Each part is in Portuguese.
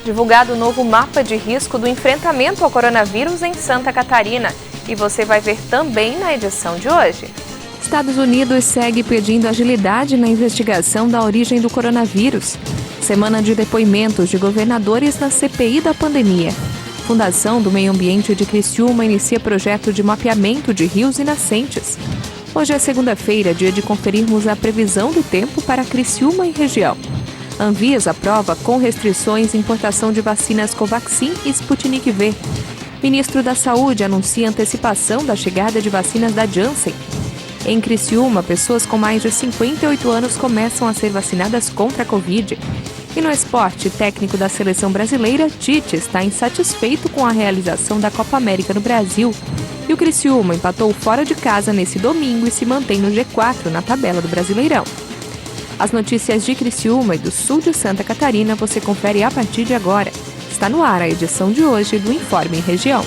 Divulgado o novo mapa de risco do enfrentamento ao coronavírus em Santa Catarina. E você vai ver também na edição de hoje. Estados Unidos segue pedindo agilidade na investigação da origem do coronavírus. Semana de depoimentos de governadores na CPI da pandemia. Fundação do Meio Ambiente de Criciúma inicia projeto de mapeamento de rios e nascentes. Hoje é segunda-feira, dia de conferirmos a previsão do tempo para Criciúma e região. Anvisa aprova com restrições importação de vacinas Covaxin e Sputnik V. Ministro da Saúde anuncia antecipação da chegada de vacinas da Janssen. Em Criciúma, pessoas com mais de 58 anos começam a ser vacinadas contra a Covid. E no esporte, técnico da seleção brasileira, Tite, está insatisfeito com a realização da Copa América no Brasil. E o Criciúma empatou fora de casa nesse domingo e se mantém no G4 na tabela do Brasileirão. As notícias de Criciúma e do sul de Santa Catarina você confere a partir de agora. Está no ar a edição de hoje do Informe em Região.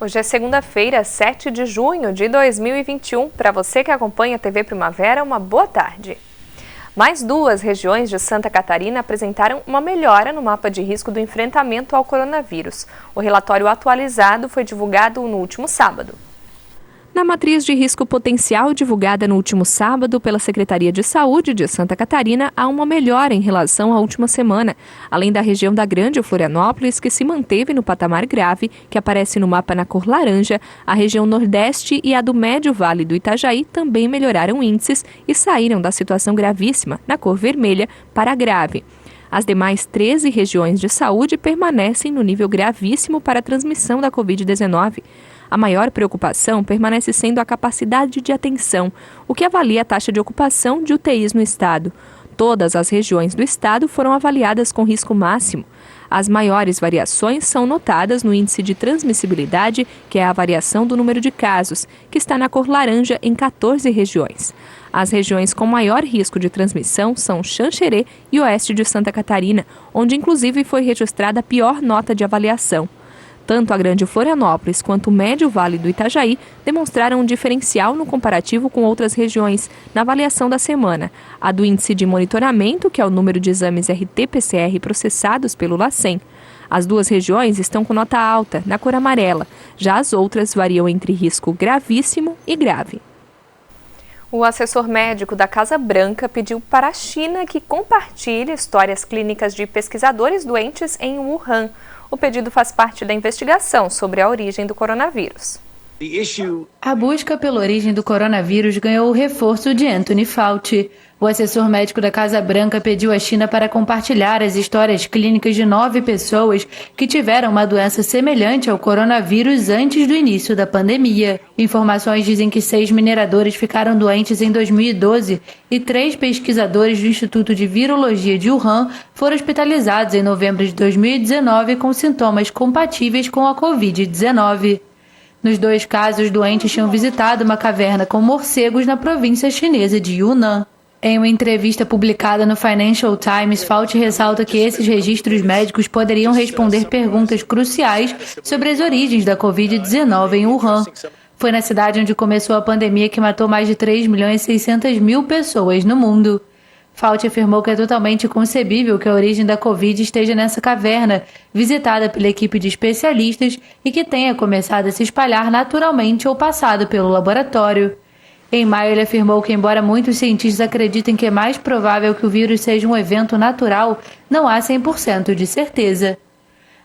Hoje é segunda-feira, 7 de junho de 2021. Para você que acompanha a TV Primavera, uma boa tarde. Mais duas regiões de Santa Catarina apresentaram uma melhora no mapa de risco do enfrentamento ao coronavírus. O relatório atualizado foi divulgado no último sábado. Na matriz de risco potencial divulgada no último sábado pela Secretaria de Saúde de Santa Catarina, há uma melhora em relação à última semana, além da região da Grande Florianópolis, que se manteve no patamar grave, que aparece no mapa na cor laranja, a região Nordeste e a do Médio Vale do Itajaí também melhoraram índices e saíram da situação gravíssima, na cor vermelha, para grave. As demais 13 regiões de saúde permanecem no nível gravíssimo para a transmissão da Covid-19. A maior preocupação permanece sendo a capacidade de atenção, o que avalia a taxa de ocupação de UTIs no estado. Todas as regiões do estado foram avaliadas com risco máximo. As maiores variações são notadas no índice de transmissibilidade, que é a variação do número de casos, que está na cor laranja em 14 regiões. As regiões com maior risco de transmissão são Xanxerê e Oeste de Santa Catarina, onde inclusive foi registrada a pior nota de avaliação. Tanto a Grande Florianópolis quanto o Médio Vale do Itajaí demonstraram um diferencial no comparativo com outras regiões na avaliação da semana. A do índice de monitoramento, que é o número de exames RT-PCR processados pelo LACEN. As duas regiões estão com nota alta, na cor amarela. Já as outras variam entre risco gravíssimo e grave. O assessor médico da Casa Branca pediu para a China que compartilhe histórias clínicas de pesquisadores doentes em Wuhan. O pedido faz parte da investigação sobre a origem do coronavírus. A busca pela origem do coronavírus ganhou o reforço de Anthony Fauci. O assessor médico da Casa Branca pediu à China para compartilhar as histórias clínicas de 9 pessoas que tiveram uma doença semelhante ao coronavírus antes do início da pandemia. Informações dizem que 6 mineradores ficaram doentes em 2012 e 3 pesquisadores do Instituto de Virologia de Wuhan foram hospitalizados em novembro de 2019 com sintomas compatíveis com a Covid-19. Nos 2 casos, os doentes tinham visitado uma caverna com morcegos na província chinesa de Yunnan. Em uma entrevista publicada no Financial Times, Fauci ressalta que esses registros médicos poderiam responder perguntas cruciais sobre as origens da Covid-19 em Wuhan. Foi na cidade onde começou a pandemia que matou mais de 3.600.000 pessoas no mundo. Fauci afirmou que é totalmente concebível que a origem da Covid esteja nessa caverna, visitada pela equipe de especialistas e que tenha começado a se espalhar naturalmente ou passado pelo laboratório. Em maio, ele afirmou que, embora muitos cientistas acreditem que é mais provável que o vírus seja um evento natural, não há 100% de certeza.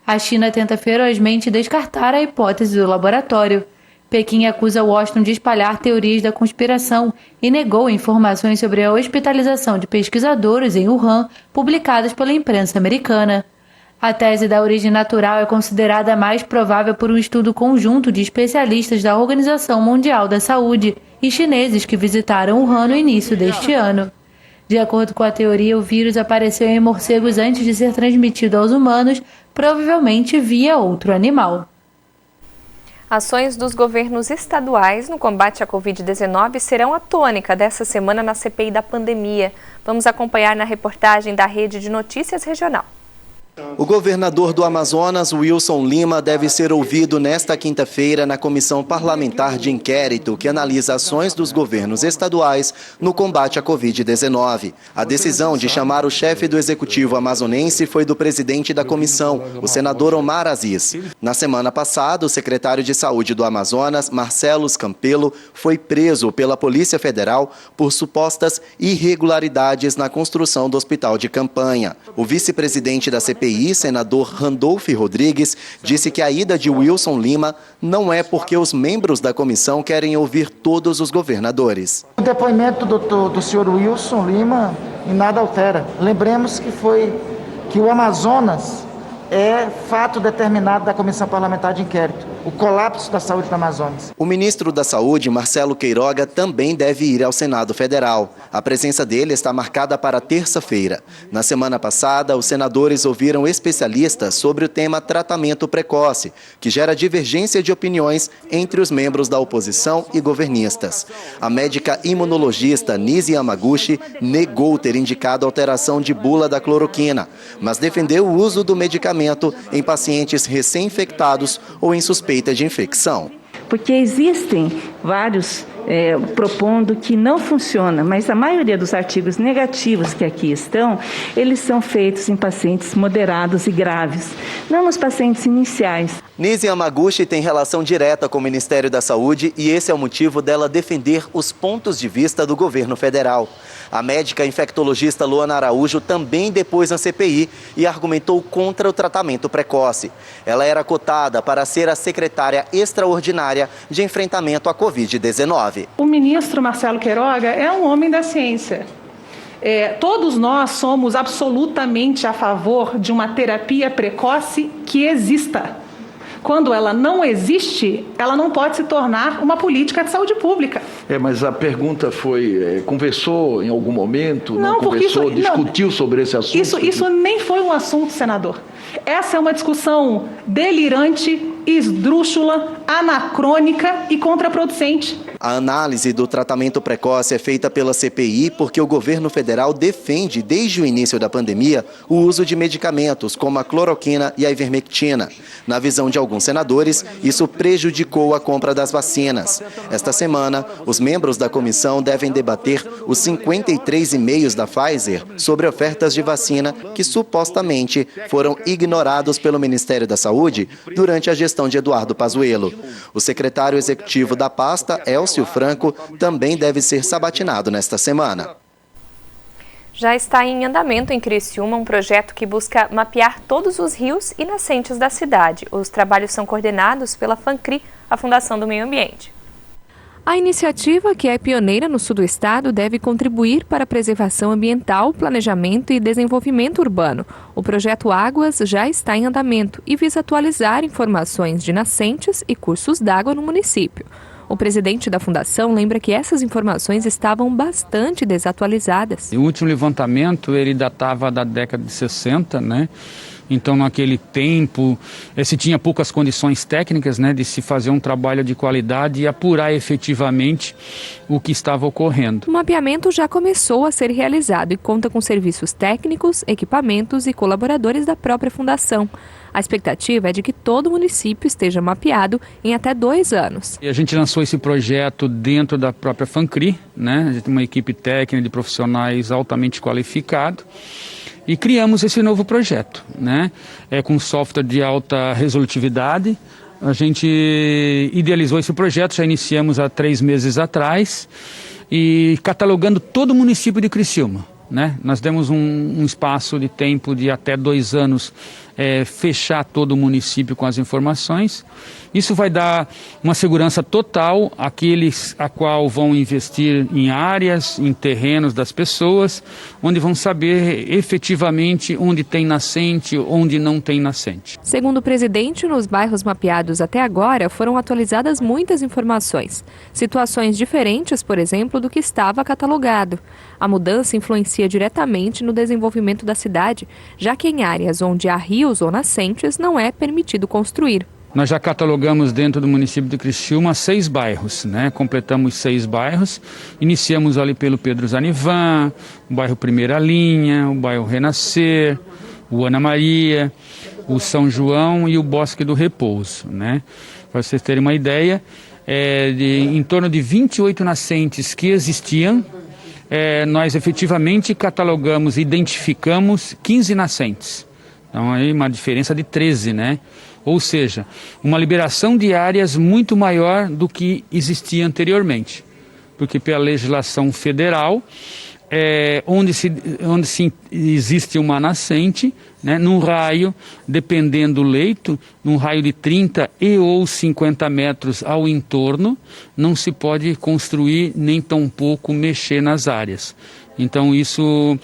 A China tenta ferozmente descartar a hipótese do laboratório. Pequim acusa Washington de espalhar teorias da conspiração e negou informações sobre a hospitalização de pesquisadores em Wuhan publicadas pela imprensa americana. A tese da origem natural é considerada a mais provável por um estudo conjunto de especialistas da Organização Mundial da Saúde e chineses que visitaram Wuhan no início deste ano. De acordo com a teoria, o vírus apareceu em morcegos antes de ser transmitido aos humanos, provavelmente via outro animal. Ações dos governos estaduais no combate à Covid-19 serão a tônica dessa semana na CPI da pandemia. Vamos acompanhar na reportagem da Rede de Notícias Regional. O governador do Amazonas, Wilson Lima, deve ser ouvido nesta quinta-feira na Comissão Parlamentar de Inquérito, que analisa ações dos governos estaduais no combate à Covid-19. A decisão de chamar o chefe do Executivo amazonense foi do presidente da comissão, o senador Omar Aziz. Na semana passada, o secretário de Saúde do Amazonas, Marcelo Campelo, foi preso pela Polícia Federal por supostas irregularidades na construção do hospital de campanha. O vice-presidente da CPI, senador Randolfo Rodrigues, disse que a ida de Wilson Lima não é porque os membros da comissão querem ouvir todos os governadores. O depoimento do senhor Wilson Lima em nada altera. Lembremos que o Amazonas é fato determinado da Comissão Parlamentar de Inquérito, o colapso da saúde do Amazonas. O ministro da Saúde, Marcelo Queiroga, também deve ir ao Senado Federal. A presença dele está marcada para terça-feira. Na semana passada, os senadores ouviram especialistas sobre o tema tratamento precoce, que gera divergência de opiniões entre os membros da oposição e governistas. A médica imunologista Nise Yamaguchi negou ter indicado alteração de bula da cloroquina, mas defendeu o uso do medicamento em pacientes recém-infectados ou em suspeita de infecção. Porque existem vários propondo que não funciona, mas a maioria dos artigos negativos que aqui estão, eles são feitos em pacientes moderados e graves, não nos pacientes iniciais. Nise Yamaguchi tem relação direta com o Ministério da Saúde e esse é o motivo dela defender os pontos de vista do governo federal. A médica infectologista Luana Araújo também depôs na CPI e argumentou contra o tratamento precoce. Ela era cotada para ser a secretária extraordinária de enfrentamento à Covid-19. O ministro Marcelo Queiroga é um homem da ciência. Todos nós somos absolutamente a favor de uma terapia precoce que exista. Quando ela não existe, ela não pode se tornar uma política de saúde pública. Mas a pergunta foi, conversou em algum momento? Não conversou, discutiu sobre esse assunto? Isso nem foi um assunto, senador. Essa é uma discussão delirante, esdrúxula, anacrônica e contraproducente. A análise do tratamento precoce é feita pela CPI porque o governo federal defende, desde o início da pandemia, o uso de medicamentos como a cloroquina e a ivermectina. Na visão de alguns senadores, isso prejudicou a compra das vacinas. Esta semana, os membros da comissão devem debater os 53 e-mails da Pfizer sobre ofertas de vacina que supostamente foram ignorados pelo Ministério da Saúde durante a gestão de Eduardo Pazuello. O secretário executivo da pasta, Elcio Franco, também deve ser sabatinado nesta semana. Já está em andamento em Criciúma um projeto que busca mapear todos os rios e nascentes da cidade. Os trabalhos são coordenados pela FANCRI, a Fundação do Meio Ambiente. A iniciativa, que é pioneira no sul do estado, deve contribuir para a preservação ambiental, planejamento e desenvolvimento urbano. O projeto Águas já está em andamento e visa atualizar informações de nascentes e cursos d'água no município. O presidente da fundação lembra que essas informações estavam bastante desatualizadas. O último levantamento ele datava da década de 60, né? Então, naquele tempo, se tinha poucas condições técnicas, né, de se fazer um trabalho de qualidade e apurar efetivamente o que estava ocorrendo. O mapeamento já começou a ser realizado e conta com serviços técnicos, equipamentos e colaboradores da própria fundação. A expectativa é de que todo o município esteja mapeado em até 2 anos. E a gente lançou esse projeto dentro da própria FANCRI, né? A gente tem uma equipe técnica de profissionais altamente qualificados. E criamos esse novo projeto, né? Com software de alta resolutividade. A gente idealizou esse projeto, já iniciamos há 3 meses atrás, e catalogando todo o município de Criciúma, né? Nós demos um espaço de tempo de até 2 anos fechar todo o município com as informações. Isso vai dar uma segurança total àqueles a qual vão investir em áreas, em terrenos das pessoas, onde vão saber efetivamente onde tem nascente, onde não tem nascente. Segundo o presidente, nos bairros mapeados até agora foram atualizadas muitas informações. Situações diferentes, por exemplo, do que estava catalogado. A mudança influencia diretamente no desenvolvimento da cidade, já que em áreas onde há rios ou nascentes não é permitido construir. Nós já catalogamos dentro do município de Criciúma 6 bairros, né? Completamos 6 bairros, iniciamos ali pelo Pedro Zanivan, o bairro Primeira Linha, o bairro Renascer, o Ana Maria, o São João e o Bosque do Repouso, né? Para vocês terem uma ideia, em torno de 28 nascentes que existiam, nós efetivamente catalogamos, identificamos 15 nascentes. Então aí uma diferença de 13, né? Ou seja, uma liberação de áreas muito maior do que existia anteriormente. Porque pela legislação federal, onde existe uma nascente, né, num raio, dependendo do leito, num raio de 30 e ou 50 metros ao entorno, não se pode construir nem tampouco mexer nas áreas. Então isso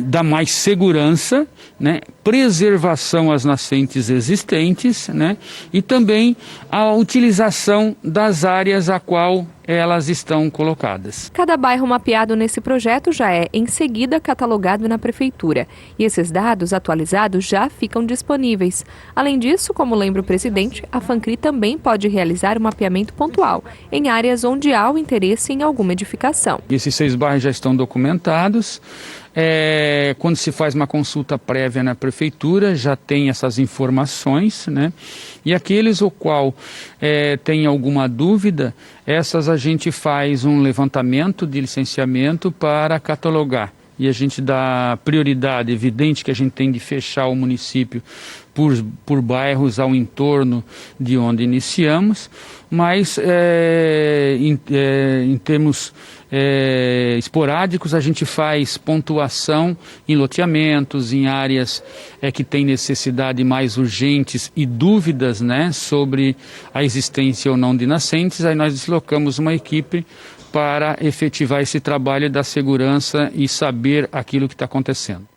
dá mais segurança, né, preservação às nascentes existentes, né, e também a utilização das áreas a qual elas estão colocadas. Cada bairro mapeado nesse projeto já é, em seguida, catalogado na Prefeitura. E esses dados atualizados já ficam disponíveis. Além disso, como lembra o presidente, a FANCRI também pode realizar um mapeamento pontual em áreas onde há o interesse em alguma edificação. Esses 6 bairros já estão documentados. Quando se faz uma consulta prévia na Prefeitura, já tem essas informações, né? E aqueles o qual tem alguma dúvida, essas a gente faz um levantamento de licenciamento para catalogar. E a gente dá prioridade, evidente que a gente tem de fechar o município por bairros ao entorno de onde iniciamos, mas em termos esporádicos a gente faz pontuação em loteamentos, em áreas que têm necessidade mais urgentes e dúvidas, né, sobre a existência ou não de nascentes. Aí nós deslocamos uma equipe para efetivar esse trabalho da segurança e saber aquilo que está acontecendo.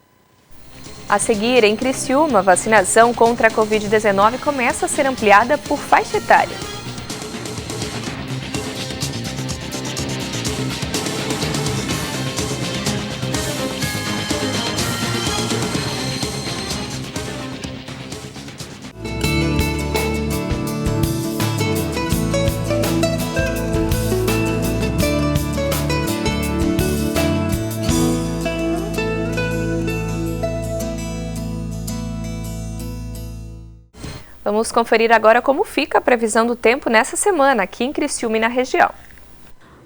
A seguir, em Criciúma, a vacinação contra a Covid-19 começa a ser ampliada por faixa etária. Vamos conferir agora como fica a previsão do tempo nessa semana aqui em Criciúma e na região.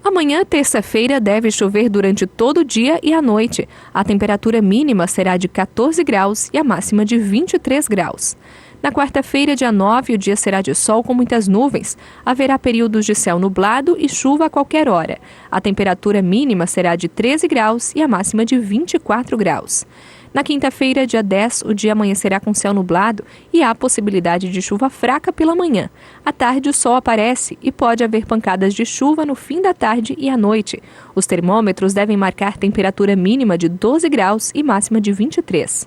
Amanhã, terça-feira, deve chover durante todo o dia e à noite. A temperatura mínima será de 14 graus e a máxima de 23 graus. Na quarta-feira, dia 9, o dia será de sol com muitas nuvens. Haverá períodos de céu nublado e chuva a qualquer hora. A temperatura mínima será de 13 graus e a máxima de 24 graus. Na quinta-feira, dia 10, o dia amanhecerá com céu nublado e há possibilidade de chuva fraca pela manhã. À tarde, o sol aparece e pode haver pancadas de chuva no fim da tarde e à noite. Os termômetros devem marcar temperatura mínima de 12 graus e máxima de 23.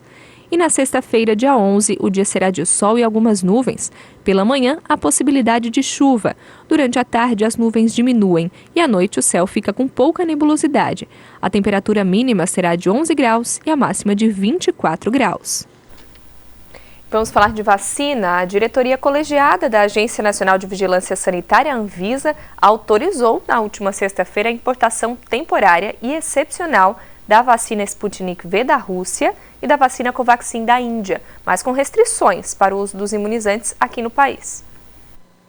E na sexta-feira, dia 11, o dia será de sol e algumas nuvens. Pela manhã, há possibilidade de chuva. Durante a tarde, as nuvens diminuem e à noite o céu fica com pouca nebulosidade. A temperatura mínima será de 11 graus e a máxima de 24 graus. Vamos falar de vacina. A diretoria colegiada da Agência Nacional de Vigilância Sanitária, Anvisa, autorizou na última sexta-feira a importação temporária e excepcional da vacina Sputnik V da Rússia e da vacina Covaxin da Índia, mas com restrições para o uso dos imunizantes aqui no país.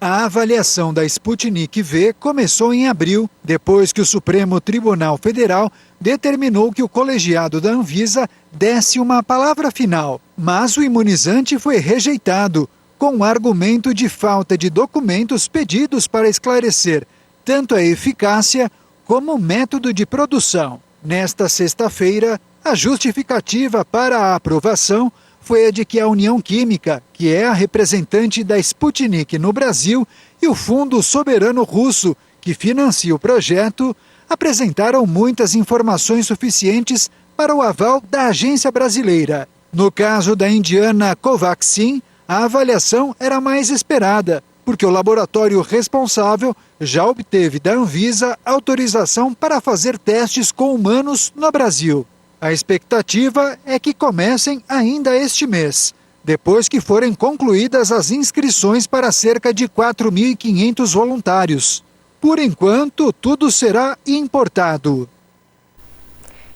A avaliação da Sputnik V começou em abril, depois que o Supremo Tribunal Federal determinou que o colegiado da Anvisa desse uma palavra final. Mas o imunizante foi rejeitado, com o argumento de falta de documentos pedidos para esclarecer tanto a eficácia como o método de produção. Nesta sexta-feira, a justificativa para a aprovação foi a de que a União Química, que é a representante da Sputnik no Brasil, e o Fundo Soberano Russo, que financia o projeto, apresentaram muitas informações suficientes para o aval da agência brasileira. No caso da indiana Covaxin, a avaliação era mais esperada, porque o laboratório responsável já obteve da Anvisa autorização para fazer testes com humanos no Brasil. A expectativa é que comecem ainda este mês. depois que forem concluídas as inscrições para cerca de 4.500 voluntários. Por enquanto, tudo será importado.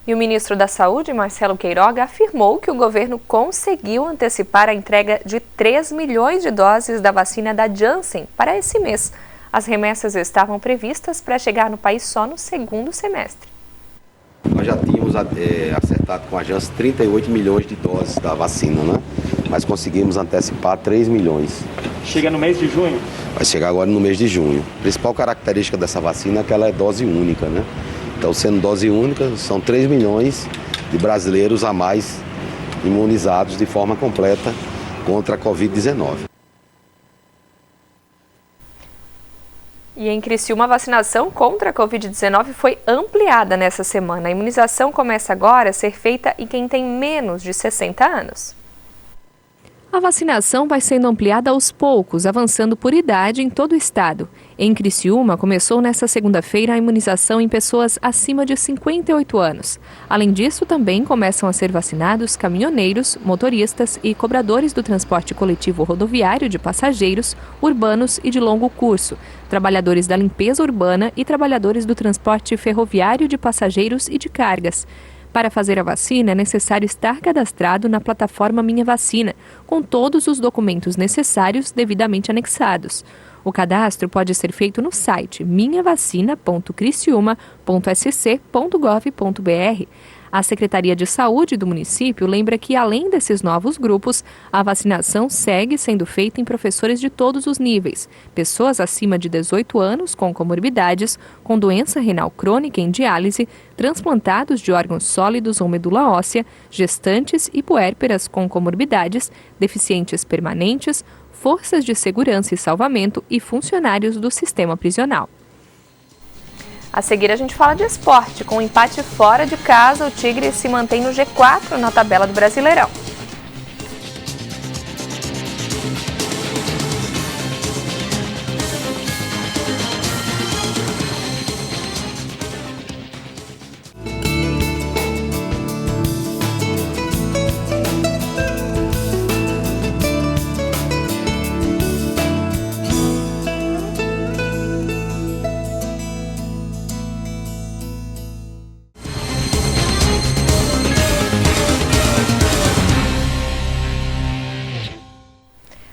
E o ministro da Saúde, Marcelo Queiroga, afirmou que o governo conseguiu antecipar a entrega de 3 milhões de doses da vacina da Janssen para esse mês. As remessas estavam previstas para chegar no país só no segundo semestre. Nós já tínhamos acertado com a Janssen 38 milhões de doses da vacina, né? Mas conseguimos antecipar 3 milhões. Chega no mês de junho? Vai chegar agora no mês de junho. A principal característica dessa vacina é que ela é dose única, né? Então, sendo dose única, são 3 milhões de brasileiros a mais imunizados de forma completa contra a Covid-19. E em Criciúma, a vacinação contra a Covid-19 foi ampliada nessa semana. A imunização começa agora a ser feita em quem tem menos de 60 anos. A vacinação vai sendo ampliada aos poucos, avançando por idade em todo o estado. Em Criciúma, começou nesta segunda-feira a imunização em pessoas acima de 58 anos. Além disso, também começam a ser vacinados caminhoneiros, motoristas e cobradores do transporte coletivo rodoviário de passageiros, urbanos e de longo curso, trabalhadores da limpeza urbana e trabalhadores do transporte ferroviário de passageiros e de cargas. Para fazer a vacina, é necessário estar cadastrado na plataforma Minha Vacina, com todos os documentos necessários devidamente anexados. O cadastro pode ser feito no site minhavacina.criciúma.sc.gov.br. A Secretaria de Saúde do município lembra que, além desses novos grupos, a vacinação segue sendo feita em professores de todos os níveis, pessoas acima de 18 anos com comorbidades, com doença renal crônica em diálise, transplantados de órgãos sólidos ou medula óssea, gestantes e puérperas com comorbidades, deficientes permanentes, forças de segurança e salvamento e funcionários do sistema prisional. A seguir a gente fala de esporte. Com um empate fora de casa, o Tigre se mantém no G4 na tabela do Brasileirão.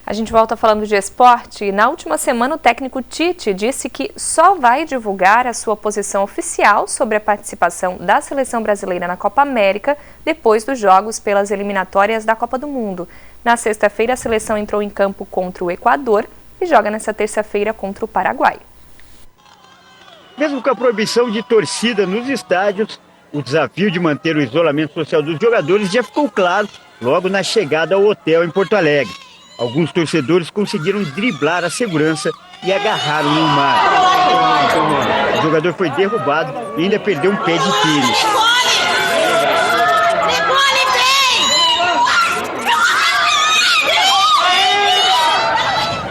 A gente volta falando de esporte e na última semana o técnico Tite disse que só vai divulgar a sua posição oficial sobre a participação da seleção brasileira na Copa América depois dos jogos pelas eliminatórias da Copa do Mundo. Na sexta-feira a seleção entrou em campo contra o Equador e joga nesta terça-feira contra o Paraguai. Mesmo com a proibição de torcida nos estádios, o desafio de manter o isolamento social dos jogadores já ficou claro logo na chegada ao hotel em Porto Alegre. Alguns torcedores conseguiram driblar a segurança e agarraram o Neymar. O jogador foi derrubado e ainda perdeu um pé de tênis.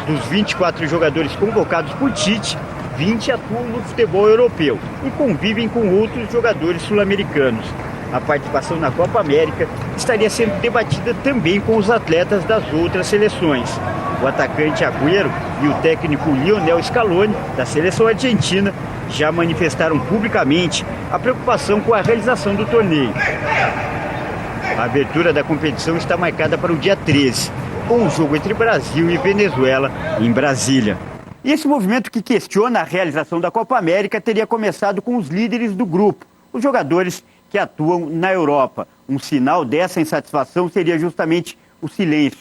Dos 24 jogadores convocados por Tite, 20 atuam no futebol europeu e convivem com outros jogadores sul-americanos. A participação na Copa América estaria sendo debatida também com os atletas das outras seleções. O atacante Agüero e o técnico Lionel Scaloni, da seleção argentina, já manifestaram publicamente a preocupação com a realização do torneio. A abertura da competição está marcada para o dia 13, com o jogo entre Brasil e Venezuela em Brasília. E esse movimento que questiona a realização da Copa América teria começado com os líderes do grupo, os jogadores que atuam na Europa. Um sinal dessa insatisfação seria justamente o silêncio.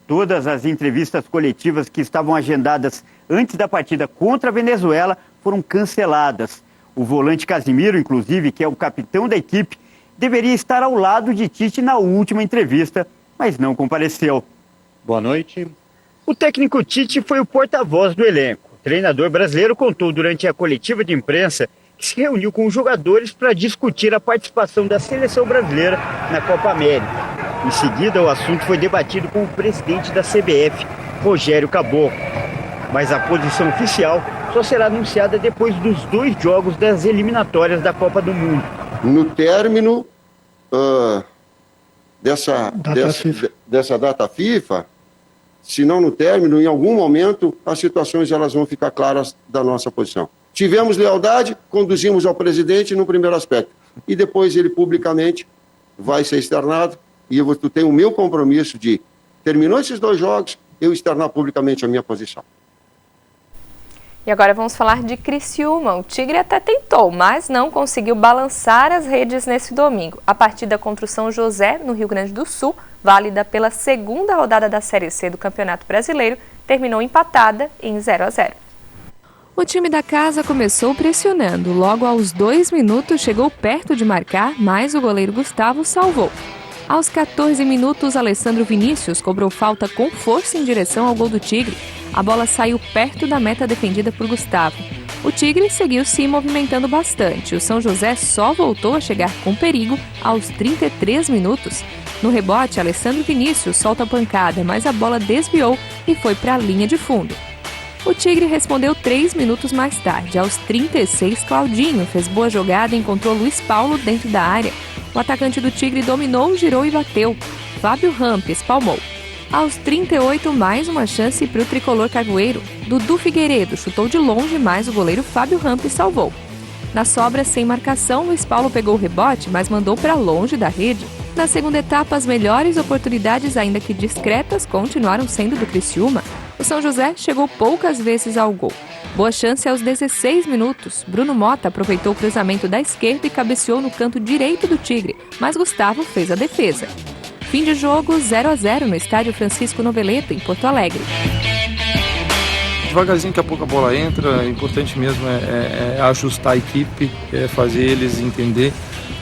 Todas as entrevistas coletivas que estavam agendadas antes da partida contra a Venezuela foram canceladas. O volante Casimiro, inclusive, que é o capitão da equipe, deveria estar ao lado de Tite na última entrevista, mas não compareceu. Boa noite. O técnico Tite foi o porta-voz do elenco. O treinador brasileiro contou durante a coletiva de imprensa que se reuniu com os jogadores para discutir a participação da seleção brasileira na Copa América. Em seguida, o assunto foi debatido com o presidente da CBF, Rogério Caboclo. Mas a posição oficial só será anunciada depois dos 2 jogos das eliminatórias da Copa do Mundo. No término dessa data FIFA, se não no término, em algum momento, as situações elas vão ficar claras da nossa posição. Tivemos lealdade, conduzimos ao presidente no primeiro aspecto, e depois ele publicamente vai ser externado, e eu tenho o meu compromisso de, terminou esses 2 jogos, eu externar publicamente a minha posição. E agora vamos falar de Criciúma. O Tigre até tentou, mas não conseguiu balançar as redes nesse domingo. A partida contra o São José, no Rio Grande do Sul, válida pela segunda rodada da Série C do Campeonato Brasileiro, terminou empatada em 0-0. O time da casa começou pressionando. Logo aos 2 minutos chegou perto de marcar, mas o goleiro Gustavo salvou. Aos 14 minutos, Alessandro Vinícius cobrou falta com força em direção ao gol do Tigre. A bola saiu perto da meta defendida por Gustavo. O Tigre seguiu se movimentando bastante. O São José só voltou a chegar com perigo aos 33 minutos. No rebote, Alessandro Vinícius solta a pancada, mas a bola desviou e foi para a linha de fundo. O Tigre respondeu 3 minutos mais tarde. Aos 36, Claudinho fez boa jogada e encontrou Luiz Paulo dentro da área. O atacante do Tigre dominou, girou e bateu. Fábio Rampes palmou. Aos 38, mais uma chance para o tricolor carvoeiro. Dudu Figueiredo chutou de longe, mas o goleiro Fábio Rampes salvou. Na sobra, sem marcação, Luiz Paulo pegou o rebote, mas mandou para longe da rede. Na segunda etapa, as melhores oportunidades, ainda que discretas, continuaram sendo do Criciúma. O São José chegou poucas vezes ao gol. Boa chance aos 16 minutos. Bruno Mota aproveitou o cruzamento da esquerda e cabeceou no canto direito do Tigre, mas Gustavo fez a defesa. Fim de jogo 0-0 no estádio Francisco Noveleto, em Porto Alegre. Devagarzinho, daqui a pouco a bola entra, o importante mesmo é ajustar a equipe, fazer eles entender.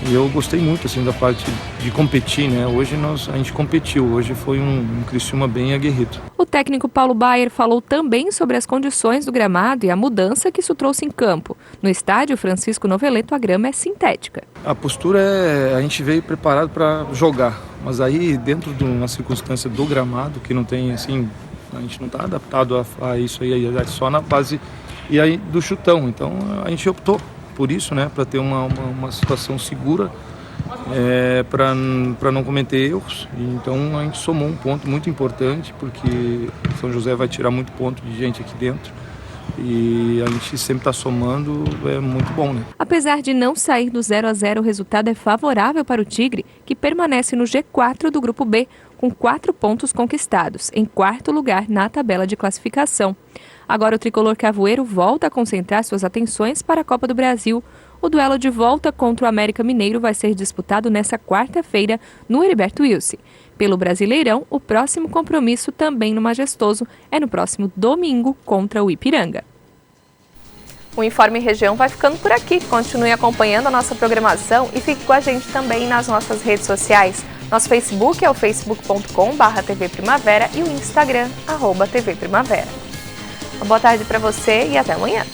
E eu gostei muito assim, da parte de competir, né? Hoje a gente competiu, hoje foi um Criciúma bem aguerrido. O técnico Paulo Baier falou também sobre as condições do gramado e a mudança que isso trouxe em campo. No estádio Francisco Noveleto, a grama é sintética. A postura a gente veio preparado para jogar, mas aí dentro de uma circunstância do gramado, que não tem assim, a gente não está adaptado a isso aí, é só na base e aí do chutão. Então a gente optou por isso, né, para ter uma situação segura, para não cometer erros. Então a gente somou um ponto muito importante, porque São José vai tirar muito ponto de gente aqui dentro. E a gente sempre está somando, é muito bom, né? Apesar de não sair do 0-0, o resultado é favorável para o Tigre, que permanece no G4 do Grupo B, com 4 pontos conquistados, em 4º lugar na tabela de classificação. Agora o tricolor carvoeiro volta a concentrar suas atenções para a Copa do Brasil. O duelo de volta contra o América Mineiro vai ser disputado nesta quarta-feira no Heriberto Wilson. Pelo Brasileirão, o próximo compromisso, também no Majestoso, é no próximo domingo contra o Ipiranga. O Informe Região vai ficando por aqui. Continue acompanhando a nossa programação e fique com a gente também nas nossas redes sociais. Nosso Facebook é o facebook.com/TV Primavera e o Instagram, @TV Primavera. Uma boa tarde para você e até amanhã.